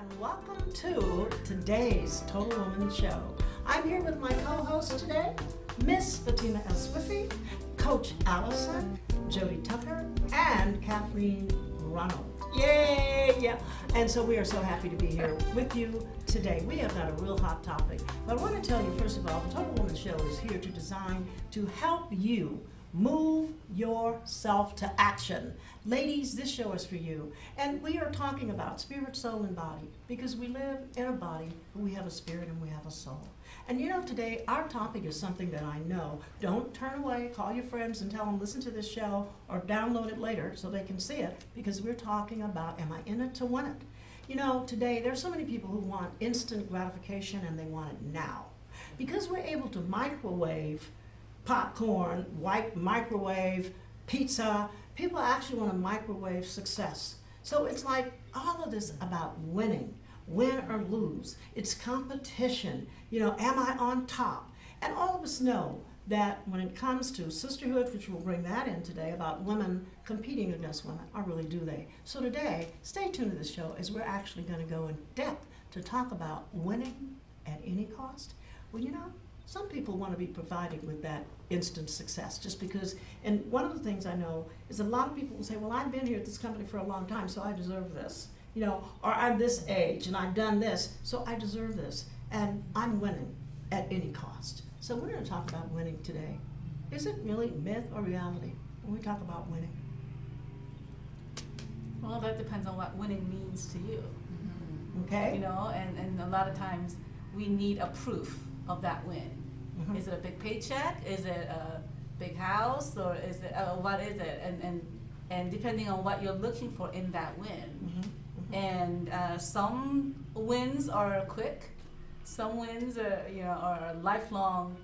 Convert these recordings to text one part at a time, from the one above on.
and welcome to today's Total Woman Show. I'm here with my co-host today, Miss Fatima Swiffy, Coach Allison, Jody Tucker, and Kathleen Ronald. Yay! Yeah. And so we are so happy to be here with you today. We have got a real hot topic. But I want to tell you, first of all, the Total Woman Show is here to design to help you move yourself to action. Ladies, this show is for you. And we are talking about spirit, soul, and body because we live in a body, but we have a spirit and we have a soul. And you know, today our topic is something that I know. Don't turn away, call your friends and tell them listen to this show or download it later so they can see it, because we're talking about, am I in it to win it? You know, today there's so many people who want instant gratification and they want it now. Because we're able to microwave popcorn, microwave pizza, people actually want to microwave success. So it's like all of this about winning, win or lose. It's competition. You know, am I on top? And all of us know that when it comes to sisterhood, which we'll bring that in today, about women competing against women, or really do they? So today, stay tuned to this show as we're actually going to go in depth to talk about winning at any cost. Well, you know, some people want to be provided with that instant success just because, and one of the things I know is a lot of people will say, well, I've been here at this company for a long time, so I deserve this. You know, or I'm this age and I've done this, so I deserve this. And I'm winning at any cost. So we're going to talk about winning today. Is it really myth or reality when we talk about winning? Well, that depends on what winning means to you. Okay. You know, and a lot of times we need a proof of that win. Mhm. Is it a big paycheck? Is it a big house? Or is it, what is it? And depending on what you're looking for in that win. Mhm. And some wins are quick, some wins are, you know, are a lifelong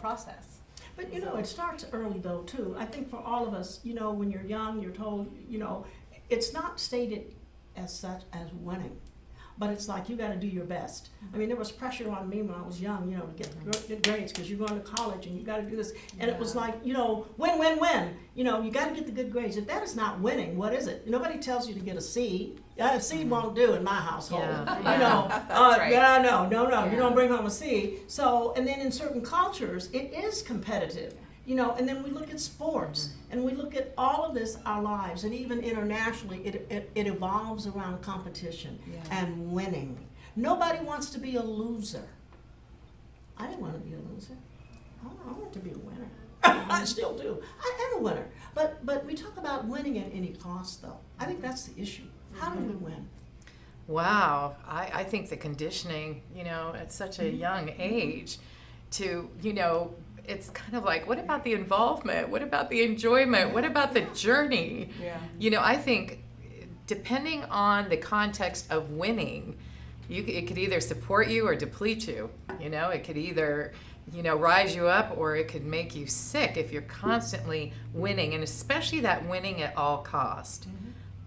process. But you know, it starts early though too. I think for all of us, you know, when you're young, you're told, you know, it's not stated as such as winning, but it's like you got to do your best. I mean, there was pressure on me when I was young, you know, to get good grades because you're going to college and you got to do this. And it was like, you know, win, win, win. You know, you got to get the good grades. If that is not winning, what is it? Nobody tells you to get a C. A C won't do in my household. Yeah. You know, That's right. yeah, no, Yeah. you don't bring home a C. So, and then in certain cultures, it is competitive. You know, and then we look at sports, and we look at all of this, our lives, and even internationally, it evolves around competition and winning. Nobody wants to be a loser. I didn't want to be a loser. I want to be a winner. I still do. I am a winner. But we talk about winning at any cost, though. I think that's the issue. How do we win? Wow, I think the conditioning, you know, at such a young age to, you know, it's kind of like, what about the involvement? What about the enjoyment? What about the journey? Yeah. You know, I think depending on the context of winning, it could either support you or deplete you. You know, it could either, you know, rise you up or it could make you sick if you're constantly winning, and especially that winning at all cost.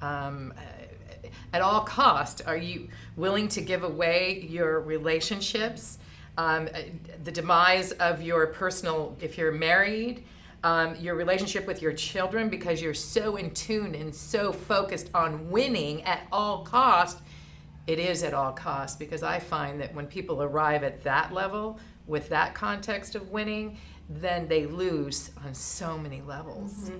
At all cost, are you willing to give away your relationships? The demise of your personal, if you're married, your relationship with your children, because you're so in tune and so focused on winning at all cost. It is at all cost, because I find that when people arrive at that level with that context of winning, then they lose on so many levels.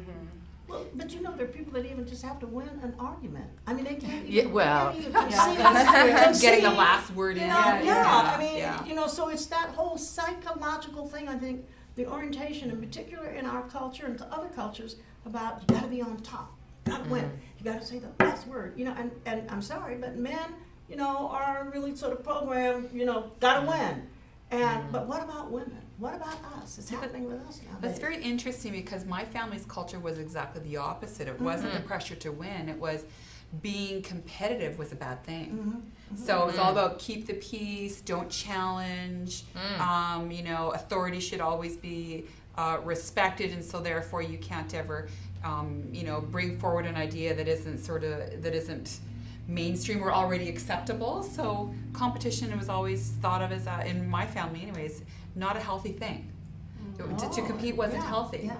Well, but you know, there are people that even just have to win an argument. I mean, they can't even, Yeah, well, they can't even concede. Getting the last word in. You know, I mean, yeah. you know, so it's that whole psychological thing, I think, the orientation, in particular in our culture and to other cultures, about you gotta be on top, you gotta win, you gotta say the last word, you know, and I'm sorry, but men, you know, are really sort of programmed, you know, gotta win. And, but what about women? What about us? It's happening with us now. That's very interesting, because my family's culture was exactly the opposite. It wasn't the pressure to win. It was being competitive was a bad thing. So it was all about keep the peace, don't challenge. You know, authority should always be respected, and so therefore you can't ever, you know, bring forward an idea that isn't mainstream or already acceptable. So competition was always thought of as, in my family anyways, not a healthy thing. To compete wasn't healthy. Yeah.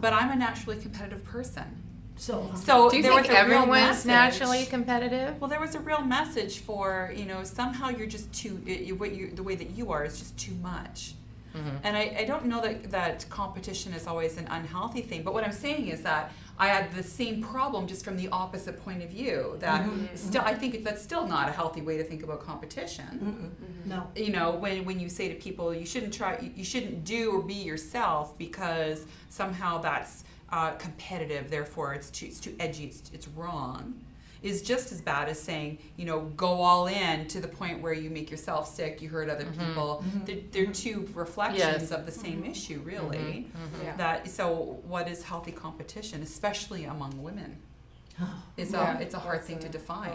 But I'm a naturally competitive person. So Do you there think was a real everyone's message. naturally competitive? Well, there was a real message for, somehow you're just too, the way that you are is just too much. And I don't know that competition is always an unhealthy thing, but what I'm saying is that I had the same problem just from the opposite point of view. That still, I think that's still not a healthy way to think about competition. no. When you say to people you shouldn't do or be yourself because somehow that's competitive, therefore it's too edgy, it's wrong, is just as bad as saying, go all in to the point where you make yourself sick, you hurt other people. They're two reflections of the same issue, really. So what is healthy competition, especially among women? It's a hard thing to define.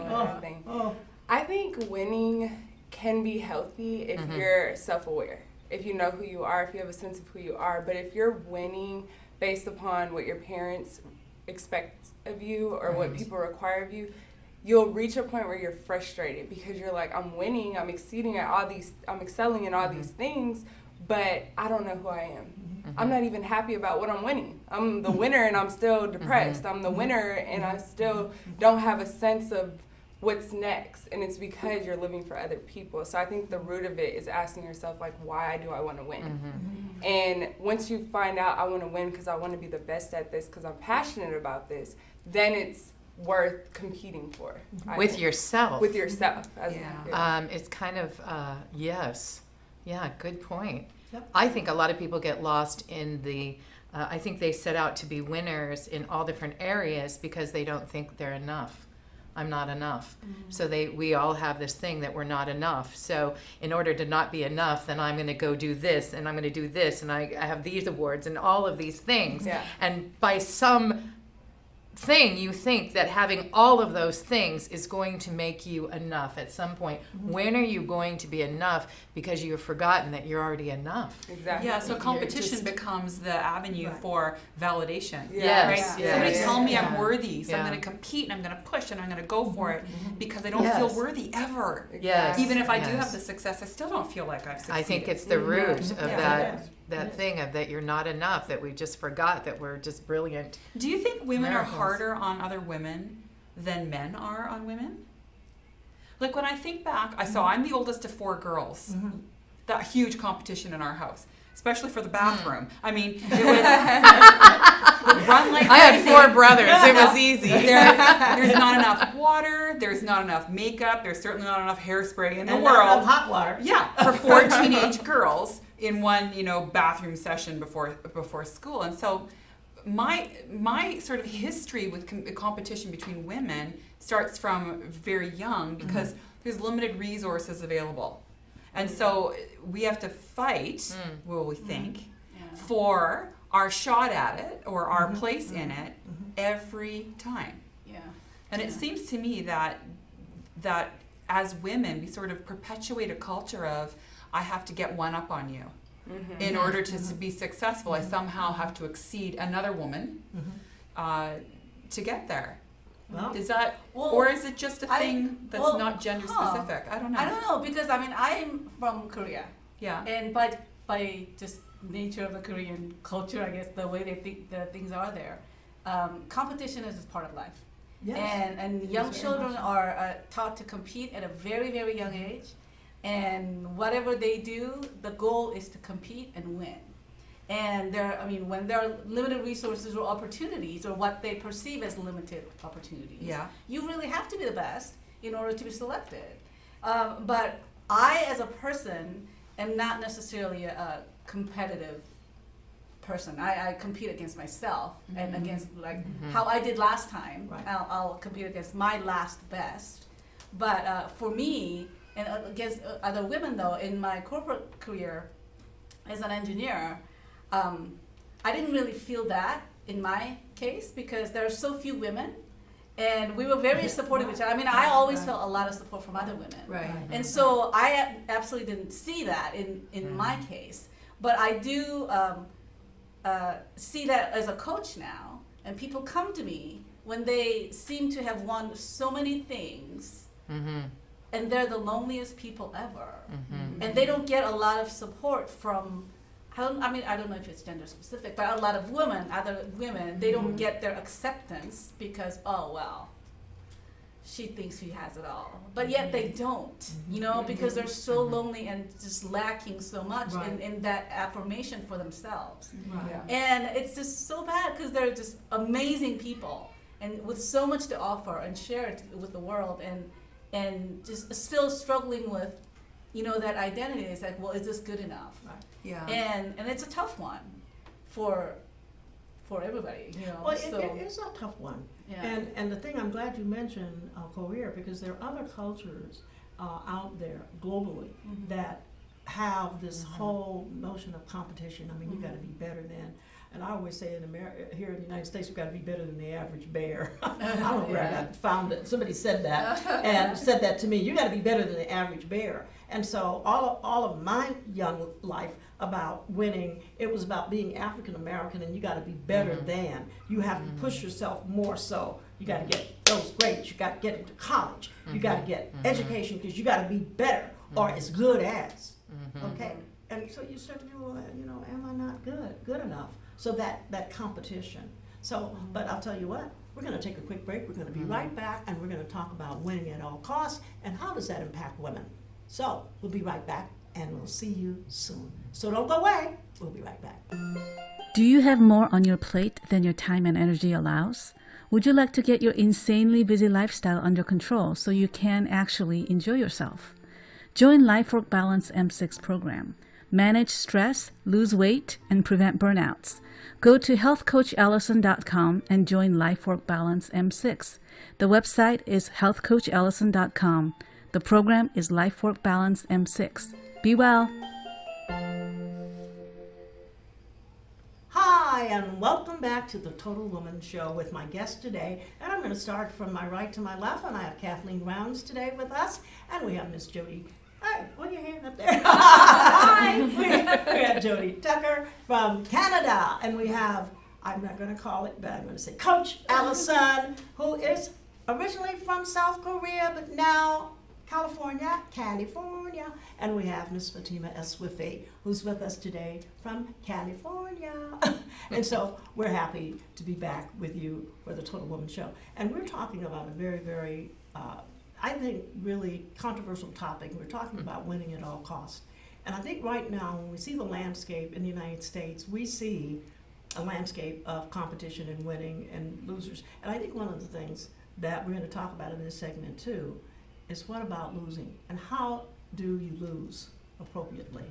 I think winning can be healthy if you're self-aware, if you know who you are, if you have a sense of who you are. But if you're winning based upon what your parents expect of you or what people require of you, you'll reach a point where you're frustrated because you're like, I'm winning, I'm excelling in all these things, but I don't know who I am. I'm not even happy about what I'm winning. I'm the winner and I'm still depressed. I'm the winner and I still don't have a sense of what's next, and it's because you're living for other people. So I think the root of it is asking yourself, like, why do I want to win? And once you find out I want to win because I want to be the best at this, because I'm passionate about this, then it's worth competing for. With yourself. With yourself. It's kind of, yes. Yeah, good point. Yep. I think a lot of people get lost in I think they set out to be winners in all different areas because they don't think they're enough. I'm not enough. So we all have this thing that we're not enough. So in order to not be enough, then I'm going to go do this, and I'm going to do this, and I have these awards and all of these things. Yeah. And by some thing, you think that having all of those things is going to make you enough at some point. When are you going to be enough? Because you've forgotten that you're already enough. Exactly. Yeah, so competition becomes the avenue for validation. Yes. Right? Yes. Somebody Yes. tell me I'm worthy, so Yeah. I'm going to compete and I'm going to push and I'm going to go for it because I don't Yes. feel worthy ever. Yes. Even if I do Yes. have the success, I still don't feel like I've succeeded. I think it's the root of Yeah. that thing of that you're not enough, that we just forgot that we're just brilliant. Do you think women Miracles. are harder on other women than men are on women? Like when I think back, I'm the oldest of 4 girls. That huge competition in our house, especially for the bathroom. I mean, it was run like I had crazy. 4 brothers. It was easy. There's not enough water. There's not enough makeup. There's certainly not enough hairspray in the And world. not enough hot water. Yeah, for 4 teenage girls in one, bathroom session before school. And so my sort of history with competition between women starts from very young because there's limited resources available. And so we have to fight, we think, for our shot at it or our place in it every time. Yeah. And it seems to me that as women, we sort of perpetuate a culture of, I have to get one up on you. In order to be successful, I somehow have to exceed another woman to get there. Well, Is that, Well, or is it just a thing that's well, not gender specific? I don't know. I don't know because I'm from Korea, Yeah. and by just nature of the Korean culture, I guess the way they think the things are there, competition is just part of life. yes. And young children are taught to compete at a very, very young age. And whatever they do, the goal is to compete and win. And when there are limited resources or opportunities, or what they perceive as limited opportunities, you really have to be the best in order to be selected. But I, as a person, am not necessarily a competitive person. I compete against myself and against how I did last time. Right. I'll compete against my last best. But for me, and against other women, though, in my corporate career as an engineer, I didn't really feel that in my case because there are so few women, and we were very supportive of each other. I mean, I always felt a lot of support from other women. Right. And so I absolutely didn't see that in my case. But I do see that as a coach now, and people come to me when they seem to have won so many things, and they're the loneliest people ever. And they don't get a lot of support from I don't know if it's gender specific, but a lot of other women, they don't get their acceptance because, oh, well, she thinks she has it all. But yet they don't, because they're so lonely and just lacking so much in that affirmation for themselves. Right. Yeah. And it's just so bad because they're just amazing people and with so much to offer and share it with the world and just still struggling with, that identity. It's like, well, is this good enough? Right. Yeah. And it's a tough one for everybody, Well, so, it is a tough one. yeah. And the thing, I'm glad you mentioned career, because there are other cultures out there globally that have this whole notion of competition. I mean, you got to be better than, and I always say in America, here in the United States, we've got to be better than the average bear. I don't know where I found it. Somebody said that and said that to me. You got to be better than the average bear. And so all of my young life about winning, it was about being African American, and you got to be better than. You have to push yourself more so. You got to get those grades. You got to get into college. You got to get education, because you got to be better or as good as. Okay, and so you start to feel, well, am I not good enough? So that competition. So, but I'll tell you what. We're going to take a quick break. We're going to be right back, and we're going to talk about winning at all costs and how does that impact women. So we'll be right back, and we'll see you soon. So don't go away. We'll be right back. Do you have more on your plate than your time and energy allows? Would you like to get your insanely busy lifestyle under control so you can actually enjoy yourself? Join Life Work Balance M6 program. Manage stress, lose weight, and prevent burnouts. Go to healthcoachallison.com and join Life Work Balance M6. The website is healthcoachallison.com. The program is Life Work Balance M6. Be well. Hi, and welcome back to the Total Woman Show with my guest today. And I'm going to start from my right to my left, and I have Kathleen Rounds today with us, and we have Miss Jody. Hi, put your hand up there. Hi. We have Jody Tucker from Canada, and we have, I'm not going to call it, but I'm going to say Coach Allison, who is originally from South Korea, but now California. And we have Miss Fatima Eswifi, who's with us today from California. And so we're happy to be back with you for the Total Woman Show. And we're talking about a very, very, I think, really controversial topic. We're talking about winning at all costs. And I think right now, when we see the landscape in the United States, we see a landscape of competition and winning and losers. And I think one of the things that we're going to talk about in this segment too is what about losing, and how do you lose appropriately?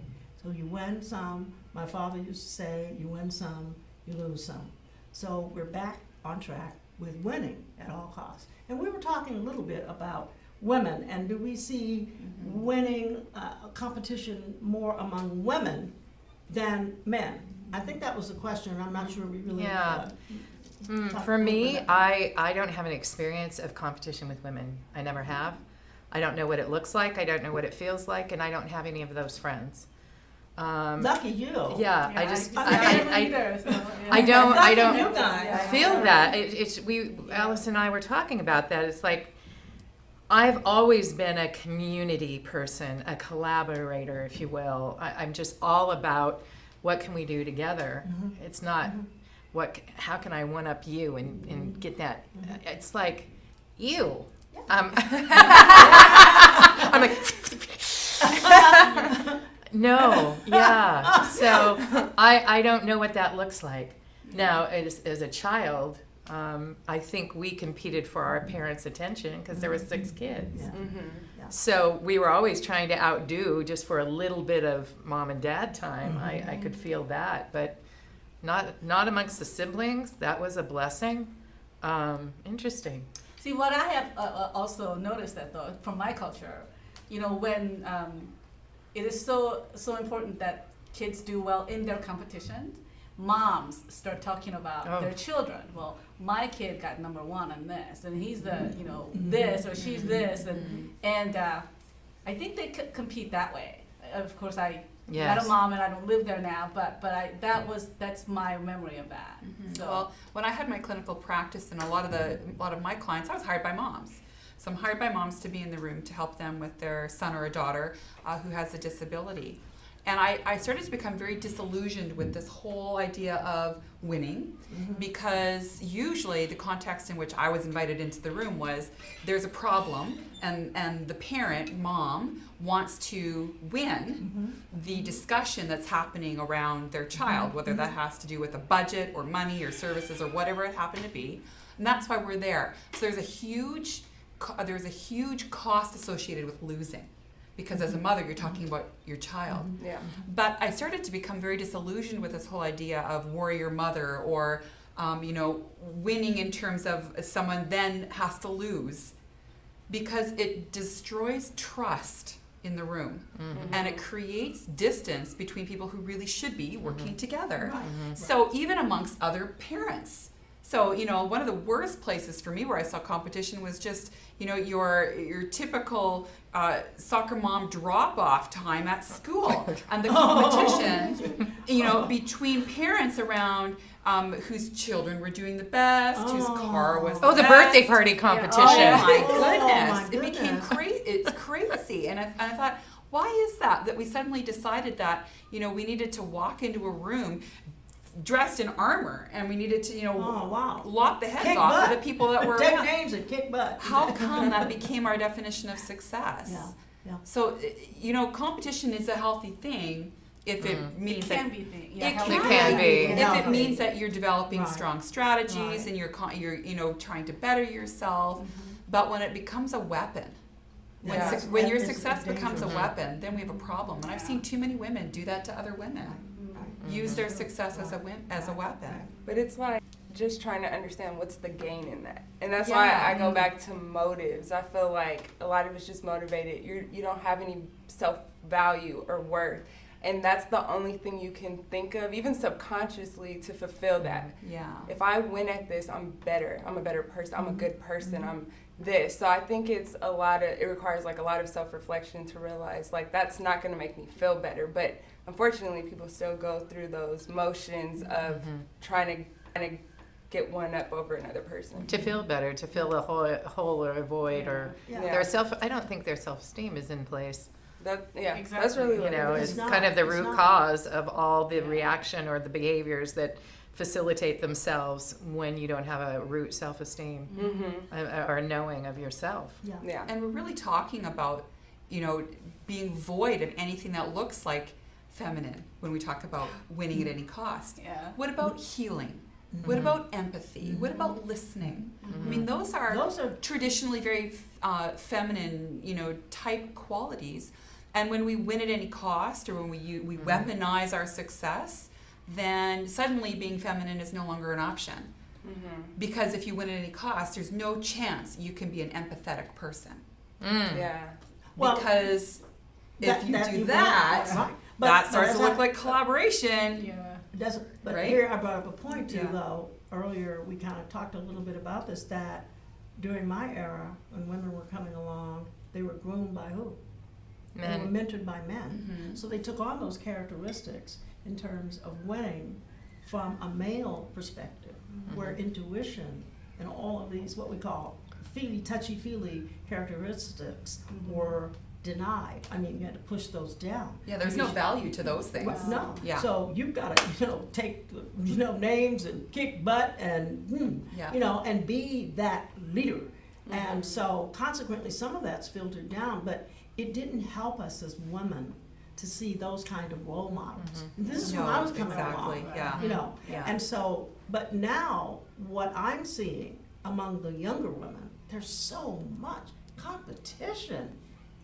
So you win some. My father used to say, you win some, you lose some. So we're back on track with winning at all costs. And we were talking a little bit about women, and do we see winning competition more among women than men? I think that was the question, and I'm not sure we really For me, I don't have an experience of competition with women. I never have. I don't know what it looks like. I don't know what it feels like, and I don't have any of those friends. Lucky you. Yeah, Yeah, I just I don't either, so, yeah. I don't You guys. feel that. Alice and I were talking about that. It's like I've always been a community person, a collaborator, if you will. I'm just all about what can we do together. It's not how can I one up you and get that. It's like you. I'm like no, yeah. So I don't know what that looks like. Now, as a child, I think we competed for our parents' attention because there were 6 kids. Yeah. So we were always trying to outdo just for a little bit of mom and dad time. I could feel that, but not amongst the siblings. That was a blessing. Interesting. See, what I have also noticed that though from my culture, when it is so important that kids do well in their competition, moms start talking about their children. Well, my kid got number 1 on this, and he's the this or she's this, and I think they compete that way. Of course, I'm not a mom and I don't live there now, but that's my memory of that. So. Well, when I had my clinical practice and a lot of my clients, I was hired by moms. So I'm hired by moms to be in the room to help them with their son or a daughter who has a disability. And I started to become very disillusioned with this whole idea of winning, because usually the context in which I was invited into the room was there's a problem, and the parent, mom, wants to win the discussion that's happening around their child, whether that has to do with a budget or money or services or whatever it happened to be. And that's why we're there. So there's a huge cost associated with losing. Because as a mother, you're talking about your child. Yeah. But I started to become very disillusioned with this whole idea of warrior mother, or, winning in terms of someone then has to lose, because it destroys trust in the room, and it creates distance between people who really should be working together. So even amongst other parents. So, one of the worst places for me where I saw competition was just, your typical soccer mom drop-off time at school, and the competition, between parents around whose children were doing the best, whose car was the the best. birthday party competition. Oh my Oh, goodness. my It became goodness. crazy. It's crazy. And I thought, why is that we suddenly decided that, we needed to walk into a room dressed in armor, and we needed to, lop the heads Kick off butt. of the people that were Take around. names and kick butt. How come that became our definition of success? Yeah. So, competition is a healthy thing if it means It that can be thing. it healthy. can be. if Healthy. it means that you're developing Right. strong strategies, Right. and you're trying to better yourself. But when it becomes a weapon, Yeah. when your It's success becomes a dangerous. weapon, then we have a problem. And I've seen too many women do that to other women. Use their success as a weapon. But it's like just trying to understand what's the gain in that. And that's Yeah. why I go back to motives. I feel like a lot of it's just motivated. You don't have any self-value or worth. And that's the only thing you can think of, even subconsciously, to fulfill that. Yeah. If I win at this, I'm better. I'm a better person. I'm a good person. I'm this. So I think it requires like a lot of self-reflection to realize like that's not going to make me feel better. But unfortunately, people still go through those motions of trying to get one up over another person. To feel better, to fill a hole or a void, or Yeah. I don't think their self-esteem is in place. That's Exactly. really what it is. It's not. kind of the It's root not. cause of all the reaction or the behaviors that facilitate themselves when you don't have a root self-esteem or a knowing of yourself. Yeah. And we're really talking about, being void of anything that looks like feminine when we talk about winning at any cost. Yeah. What about healing? What about empathy? What about listening? I mean, those are traditionally very feminine, type qualities. And when we win at any cost, or when we weaponize our success, then suddenly being feminine is no longer an option. Because if you win at any cost, there's no chance you can be an empathetic person. Yeah. Well, Because if you do you that, right. that starts to that's look like collaboration. Yeah. But Right? here I brought up a point too, Yeah. though. Earlier we kind of talked a little bit about this, that during my era, when women were coming along, they were groomed by who? They were Men. mentored by men. So they took on those characteristics in terms of winning from a male perspective, where intuition and all of these, what we call touchy-feely characteristics were denied. I mean, you had to push those down. Yeah, there's no value to those things. Well, no. Yeah. So you've got to, take, names and kick butt and, Yeah. and be that leader. And so consequently, some of that's filtered down, but it didn't help us as women to see those kind of role models. And this is when I was coming exactly. along. Yeah. Yeah. And so, but now what I'm seeing among the younger women, there's so much competition.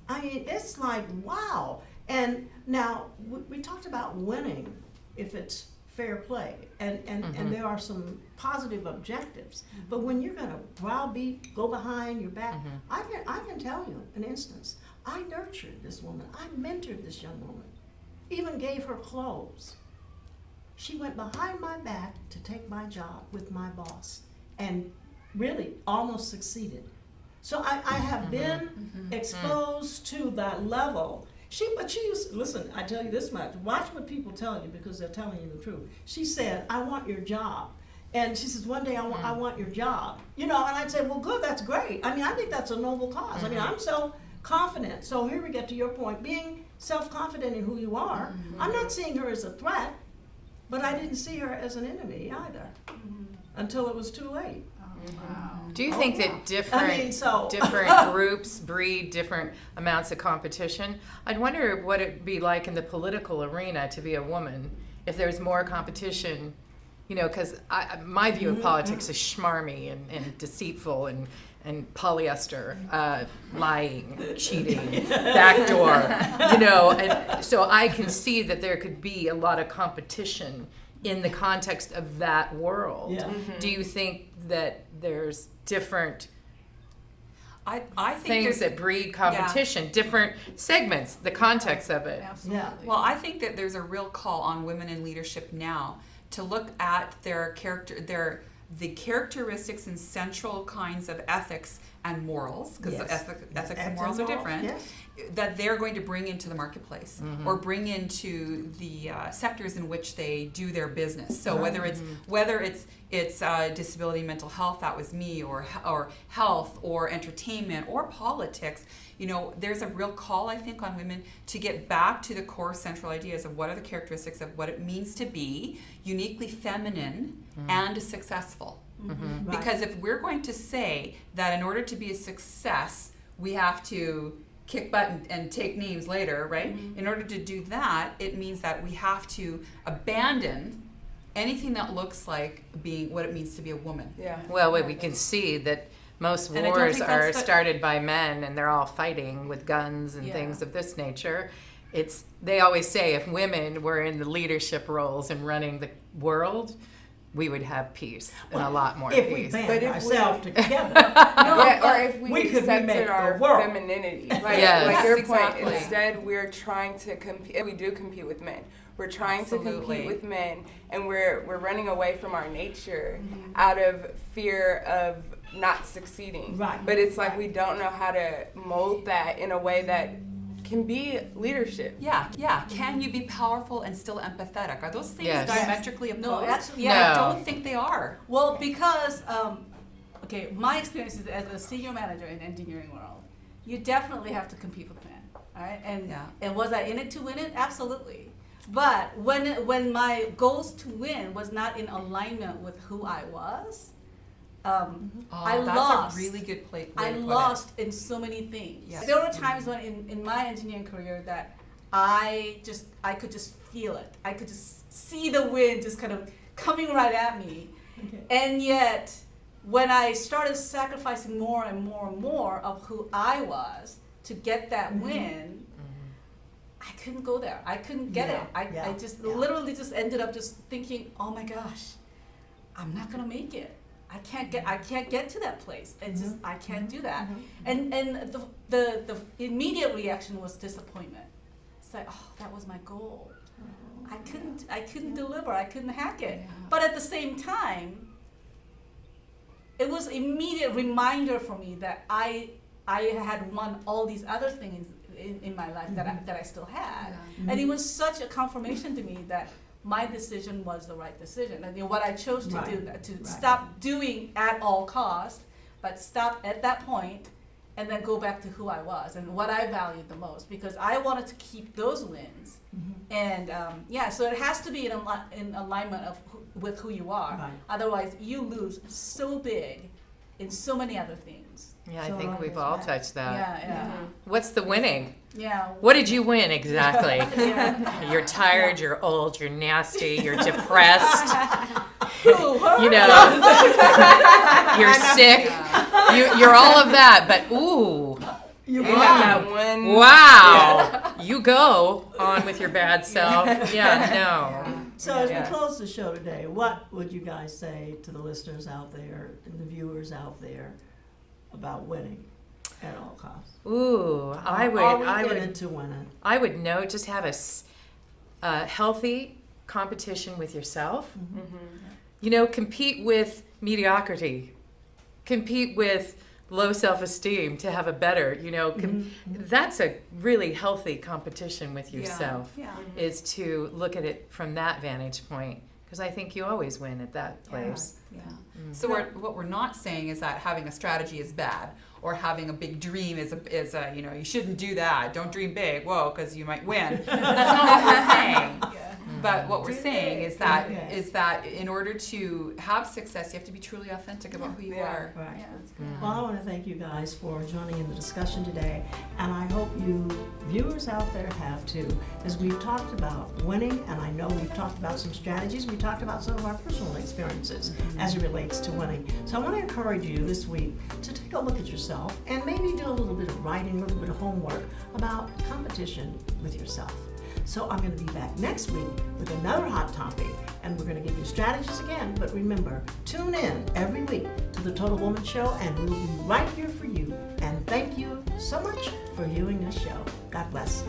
I mean, it's like, wow. And now, we talked about winning if it's fair play, and there are some positive objectives. But when you're going to browbeat, go behind your back, I can tell you an instance. I nurtured this woman. I mentored this young woman, even gave her clothes. She went behind my back to take my job with my boss, and really almost succeeded. So I have been exposed to that level. But she used, listen, I tell you this much, watch what people tell you because they're telling you the truth. She said, I want your job. And she says, one day I want your job. And I'd say, well, good, that's great. I mean, I think that's a noble cause. I mean, I'm so confident. So here we get to your point, being self-confident in who you are. I'm not seeing her as a threat, but I didn't see her as an enemy either until it was too late. Do you think yeah. that different so- different groups breed different amounts of competition? I'd wonder what it'd be like in the political arena to be a woman if there's more competition, you know, because my view of politics is schmarmy and deceitful and polyester, lying, cheating, backdoor, you know, and so I can see that there could be a lot of competition in the context of that world. Yeah. Do you think that there's different I think things there's- that breed competition, different segments, the context of it? Absolutely. Yeah. Well, I think that there's a real call on women in leadership now to look at the characteristics and central kinds of ethics and morals, because Yes. ethics and morals are different, yes. that they're going to bring into the marketplace or bring into the sectors in which they do their business. So whether it's disability, mental health, that was me, or health, or entertainment, or politics, you know, there's a real call, I think, on women to get back to the core central ideas of what are the characteristics of what it means to be uniquely feminine and successful. Right. Because if we're going to say that in order to be a success, we have to kick butt and take names later, right? In order to do that, it means that we have to abandon anything that looks like being what it means to be a woman. Yeah. Well, we can see that most And I don't wars think are that's the- started by men, and they're all fighting with guns and Yeah. things of this nature. They always say if women were in the leadership roles and running the world, we would have peace and a lot more If we peace. band But if ourselves together. Or if we we could remake accepted the our world. femininity. Like, Yes. like your Exactly. point, instead we're trying to compete. We do compete with men. We're trying to Absolutely. compete with men, and we're running away from our nature out of fear of not succeeding. Right. But it's like we don't know how to mold that in a way that can be leadership. Yeah. Can you be powerful and still empathetic? Are those things Yes. diametrically No, opposed? actually, No. yeah. I don't think they are. Well, because, okay, my experience is as a senior manager in the engineering world, you definitely have to compete with men, all right? And was I in it to win it? Absolutely. But when my goals to win was not in alignment with who I was, I That's lost. a really good way I to put lost in so many things. Yeah. There were times when in my engineering career that I could just feel it. I could just see the wind just kind of coming right at me. Okay. And yet, when I started sacrificing more and more and more of who I was to get that win, I couldn't go there. I couldn't get it. I just literally just ended up just thinking, oh my gosh, I'm not gonna make it. I can't get to that place. It's just I can't do that. And the immediate reaction was disappointment. It's like, oh, that was my goal. I couldn't deliver. I couldn't hack it. Yeah. But at the same time, it was immediate reminder for me that I had won all these other things in my life that I still had. And it was such a confirmation to me that my decision was the right decision. And what I chose to do, to stop doing at all costs, but stop at that point and then go back to who I was and what I valued the most, because I wanted to keep those wins. And so it has to be in alignment with who you are. Right. Otherwise, you lose so big in so many other things. Yeah, I So think long we've as all that- touched that. Yeah. What's the winning? Yeah. What did you win exactly? Yeah. You're tired, you're old, you're nasty, you're depressed, Ooh, you know, you're sick, you're all of that, but ooh, You And won. that one. wow, you go on with your bad self. Yeah, no. So as Yeah. we close the show today, what would you guys say to the listeners out there and the viewers out there about winning at all costs? Ooh, I Are we would, into winning? I would know, just have a healthy competition with yourself. You know, compete with mediocrity, compete with low self-esteem to have a better, you know, that's a really healthy competition with yourself, Yeah. is to look at it from that vantage point, because I think you always win at that place. Yeah. So what we're not saying is that having a strategy is bad. or having a big dream is a you know, you shouldn't do that. Don't dream big. Whoa, because you might win. That's not what we're saying. But what we're saying is that in order to have success, you have to be truly authentic about who you are. Right. Yeah. Well, I want to thank you guys for joining in the discussion today, and I hope you viewers out there have too, as we've talked about winning, and I know we've talked about some strategies, we talked about some of our personal experiences as it relates to winning. So I want to encourage you this week to take a look at yourself and maybe do a little bit of writing, a little bit of homework about competition with yourself. So I'm going to be back next week with another hot topic, and we're going to give you strategies again. But remember, tune in every week to the Total Woman Show, and we'll be right here for you. And thank you so much for viewing this show. God bless.